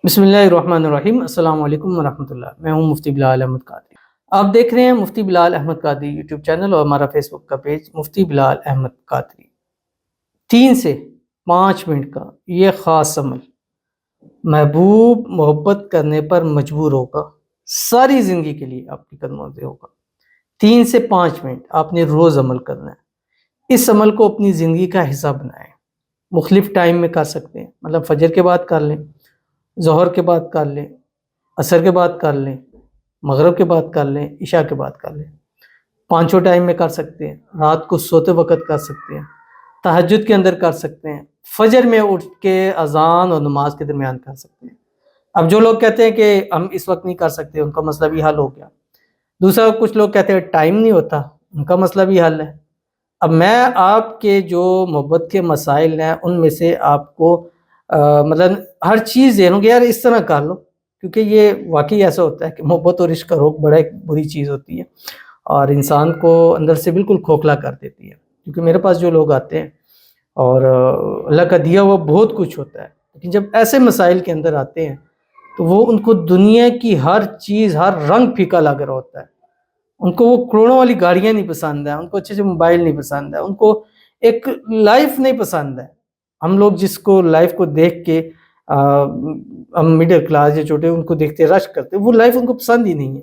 بسم اللہ الرحمن الرحیم۔ السلام علیکم ورحمۃ اللہ۔ میں ہوں مفتی بلال احمد قادری۔ آپ دیکھ رہے ہیں مفتی بلال احمد قادری یوٹیوب چینل اور ہمارا فیس بک کا پیج مفتی بلال احمد قادری۔ 3 سے 5 منٹ کا یہ خاص عمل محبوب محبت کرنے پر مجبور ہوگا، ساری زندگی کے لیے آپ کی قدموں سے ہوگا۔ 3 سے 5 منٹ آپ نے روز عمل کرنا ہے۔ اس عمل کو اپنی زندگی کا حصہ بنائیں۔ مختلف ٹائم میں کر سکتے ہیں، مطلب فجر کے بعد کر لیں، ظہر کے بعد کر لیں، عصر کے بعد کر لیں، مغرب کے بعد کر لیں، عشاء کے بعد کر لیں۔ 5 ٹائم میں کر سکتے ہیں، رات کو سوتے وقت کر سکتے ہیں، تہجد کے اندر کر سکتے ہیں، فجر میں اٹھ کے اذان اور نماز کے درمیان کر سکتے ہیں۔ اب جو لوگ کہتے ہیں کہ ہم اس وقت نہیں کر سکتے، ان کا مسئلہ بھی حل ہو گیا۔ دوسرا، کچھ لوگ کہتے ہیں ٹائم نہیں ہوتا، ان کا مسئلہ بھی حل ہے۔ اب میں آپ کے جو محبت کے مسائل ہیں ان میں سے آپ کو مطلب ہر چیز دے رہا ہوں کہ یار اس طرح کر لو، کیونکہ یہ واقعی ایسا ہوتا ہے کہ محبت اور عشق کا روگ بڑا ایک بری چیز ہوتی ہے اور انسان کو اندر سے بالکل کھوکھلا کر دیتی ہے۔ کیونکہ میرے پاس جو لوگ آتے ہیں اور اللہ کا دیا ہوا بہت کچھ ہوتا ہے، لیکن جب ایسے مسائل کے اندر آتے ہیں تو وہ ان کو دنیا کی ہر چیز، ہر رنگ پھیکا لگ رہا ہوتا ہے۔ ان کو وہ کروڑوں والی گاڑیاں نہیں پسند ہیں، ان کو اچھے موبائل نہیں پسند ہے، ان کو ایک لائف نہیں پسند ہے۔ ہم لوگ جس کو لائف کو دیکھ کے ہم مڈل کلاس یا چھوٹے ان کو دیکھتے رش کرتے، وہ لائف ان کو پسند ہی نہیں ہے۔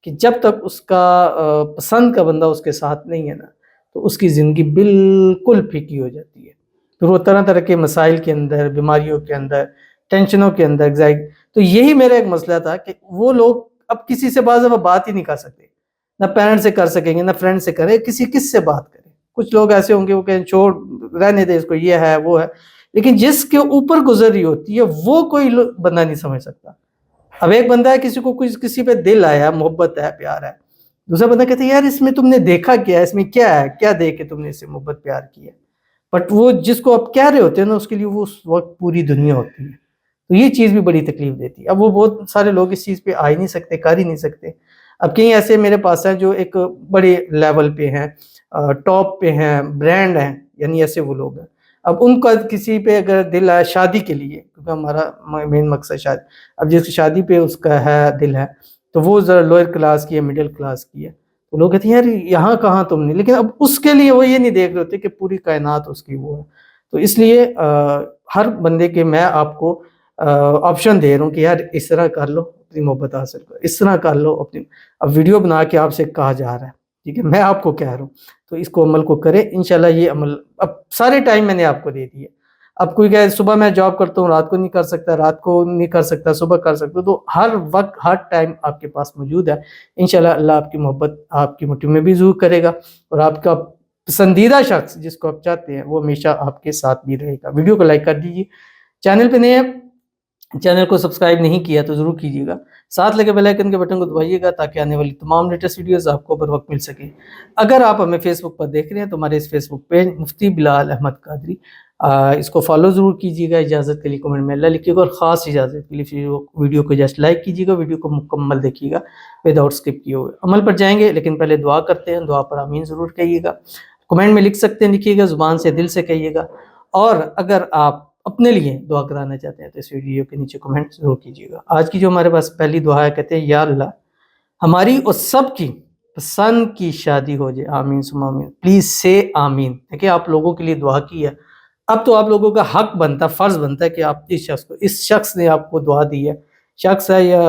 کہ جب تک اس کا پسند کا بندہ اس کے ساتھ نہیں ہے نا، تو اس کی زندگی بالکل پھیکی ہو جاتی ہے۔ پھر وہ طرح طرح کے مسائل کے اندر، بیماریوں کے اندر، ٹینشنوں کے اندر تو یہی میرا ایک مسئلہ تھا کہ وہ لوگ اب کسی سے بعض دفعہ بات ہی نہیں کر سکتے، نہ پیرنٹ سے کر سکیں گے، نہ فرینڈ سے کریں، کس سے بات کریں۔ کچھ لوگ ایسے ہوں گے وہ کہیں چھوڑ رہنے دے اس کو، یہ ہے وہ ہے، لیکن جس کے اوپر گزر رہی ہوتی ہے وہ کوئی بندہ نہیں سمجھ سکتا۔ اب ایک بندہ ہے، کسی کو کسی پہ دل آیا، محبت ہے، پیار ہے، دوسرا بندہ کہتا ہے یار اس میں تم نے دیکھا کیا ہے، اس میں کیا ہے، کیا دیکھ کے تم نے اس سے محبت پیار کی ہے۔ بٹ وہ جس کو آپ کہہ رہے ہوتے ہیں نا، اس کے لیے وہ اس وقت پوری دنیا ہوتی ہے۔ تو یہ چیز بھی بڑی تکلیف دیتی ہے۔ اب وہ بہت سارے لوگ اس چیز پہ آ ہی نہیں سکتے، کر ہی نہیں سکتے۔ اب کئی ایسے میرے پاس ہیں جو ایک بڑے لیول پہ ہیں، ٹاپ پہ ہیں، برانڈ ہیں، یعنی ایسے وہ لوگ ہیں۔ اب ان کا کسی پہ اگر دل ہے شادی کے لیے، کیونکہ ہمارا مین مقصد شادی، اب جس شادی پہ اس کا ہے دل ہے، تو وہ ذرا لوئر کلاس کی ہے، مڈل کلاس کی ہے، تو لوگ کہتے ہیں یار یہاں کہاں تم نے، لیکن اب اس کے لیے وہ یہ نہیں دیکھ رہے ہوتے کہ پوری کائنات اس کی وہ ہے۔ تو اس لیے ہر بندے کے میں آپ کو آپشن دے رہا ہوں کہ یار اس طرح کر لو اپنی محبت حاصل کرو، اس طرح کر لو اپنی۔ اب ویڈیو بنا کے آپ سے کہا جا رہا ہے، ٹھیک ہے، میں آپ کو کہہ رہا ہوں، تو اس کو عمل کو کرے انشاءاللہ۔ یہ عمل اب سارے ٹائم میں نے آپ کو دے دیے۔ اب کوئی کہے صبح میں جاب کرتا ہوں، رات کو نہیں کر سکتا، رات کو نہیں کر سکتا، صبح کر سکتا، تو ہر وقت ہر ٹائم آپ کے پاس موجود ہے۔ انشاءاللہ اللہ آپ کی محبت آپ کی مٹھی میں بھی ظہور کرے گا، اور آپ کا پسندیدہ شخص جس کو آپ چاہتے ہیں وہ ہمیشہ آپ کے ساتھ بھی رہے گا۔ ویڈیو کو لائک کر دیجیے، چینل پہ نئے ہیں، چینل کو سبسکرائب نہیں کیا تو ضرور کیجیے گا، ساتھ لگے بیل آئیکن کے بٹن کو دبائیے گا تاکہ آنے والی تمام لیٹسٹ ویڈیوز آپ کو بر وقت مل سکے۔ اگر آپ ہمیں فیس بک پر دیکھ رہے ہیں تو ہمارے اس فیس بک پیج مفتی بلال احمد قادری، اس کو فالو ضرور کیجیے گا، اجازت کے لیے کمنٹ میں اللہ لکھیے گا، اور خاص اجازت کے لیے ویڈیو کو جسٹ لائک کیجیے گا، ویڈیو کو مکمل دیکھیے گا وداؤٹ اسکپ کیے ہوئے۔ عمل پر جائیں گے لیکن پہلے دعا کرتے ہیں، دعا پر آمین ضرور کہیے گا، کمنٹ میں لکھ سکتے ہیں، لکھیے گا، زبان سے دل سے کہیے گا، اور اگر آپ اپنے لیے دعا کرانا چاہتے ہیں تو اس ویڈیو کے نیچے کمنٹ ضرور کیجیے گا۔ آج کی جو ہمارے پاس پہلی دعا ہے، کہتے ہیں یا اللہ ہماری اور سب کی پسند کی شادی ہو جائے، آمین ثم آمین، پلیز سے آمین۔ دیکھیں آپ لوگوں کے لیے دعا کی ہے، اب تو آپ لوگوں کا حق بنتا، فرض بنتا ہے کہ آپ اس شخص نے آپ کو دعا دی ہے، شخص ہے یا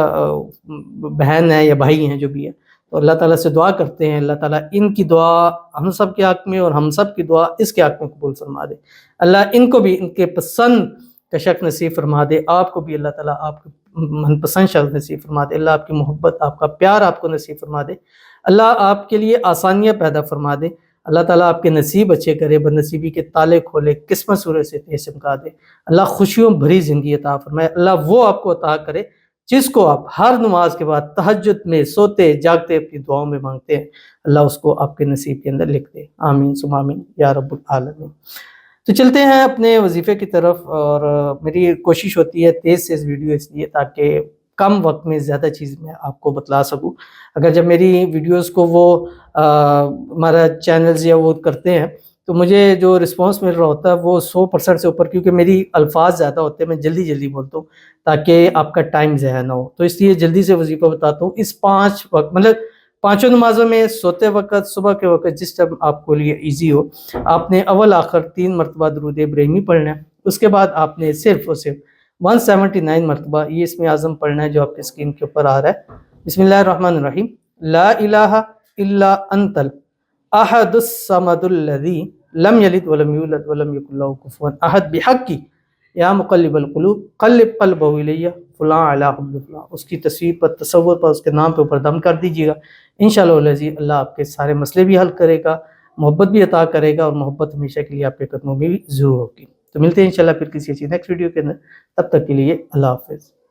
بہن ہے یا بھائی ہیں جو بھی ہے، تو اللہ تعالیٰ سے دعا کرتے ہیں اللہ تعالیٰ ان کی دعا ہم سب کے حق میں اور ہم سب کی دعا اس کے حق میں قبول فرما دے۔ اللہ ان کو بھی ان کے پسند کا شخص نصیب فرما دے، آپ کو بھی اللہ تعالیٰ آپ کے من پسند شخص نصیب فرما دے، اللہ آپ کی محبت، آپ کا پیار آپ کو نصیب فرما دے، اللہ آپ کے لیے آسانیاں پیدا فرما دے، اللہ تعالیٰ آپ کے نصیب اچھے کرے، بد نصیبی کے تالے کھولے، قسمت سورج سے تیز چمکا دے، اللہ خوشیوں بھری زندگی عطا فرمائے، اللہ وہ آپ کو عطا کرے جس کو آپ ہر نماز کے بعد تہجد میں سوتے جاگتے اپنی دعاؤں میں مانگتے ہیں، اللہ اس کو آپ کے نصیب کے اندر لکھ دے، آمین ثم آمین یا رب العالمین۔ تو چلتے ہیں اپنے وظیفے کی طرف، اور میری کوشش ہوتی ہے تیز سے ویڈیو اس لیے تاکہ کم وقت میں زیادہ چیز میں آپ کو بتلا سکوں۔ اگر جب میری ویڈیوز کو وہ ہمارا چینلز یا وہ کرتے ہیں تو مجھے جو رسپانس مل رہا ہوتا ہے وہ 100% سے اوپر، کیونکہ میری الفاظ زیادہ ہوتے ہیں، میں جلدی جلدی بولتا ہوں تاکہ آپ کا ٹائم ضائع نہ ہو، تو اس لیے جلدی سے وظیفہ بتاتا ہوں۔ اس 5 وقت مطلب 5 نمازوں میں سوتے وقت، صبح کے وقت، جس ٹائم آپ کو لیے ایزی ہو، آپ نے اول آخر 3 مرتبہ درود ابراہیمی پڑھنا ہے۔ اس کے بعد آپ نے صرف اور صرف 179 مرتبہ یہ اسم اعظم پڑھنا ہے جو آپ کے اسکرین کے اوپر آ رہا ہے۔ بسم اللہ الرحمن الرحیم، لا الہ الا انت الاحد الصمد الذی لم یلد ولم یولد ولم یکن لہ کفوا احد بحق یا مقلب القلوب قلب قلبہ الی فلاں علی حب فلاں۔ اس کی تصویر پر، تصور پر، اس کے نام پہ اوپر دم کر دیجیے گا، انشاءاللہ العزیز اللہ آپ کے سارے مسئلے بھی حل کرے گا، محبت بھی عطا کرے گا، اور محبت ہمیشہ کے لیے آپ کے قدموں میں بھی ضرور ہوگی۔ تو ملتے ہیں انشاءاللہ پھر کسی اچھی نیکسٹ ویڈیو کے اندر، تب تک کے لیے اللہ حافظ۔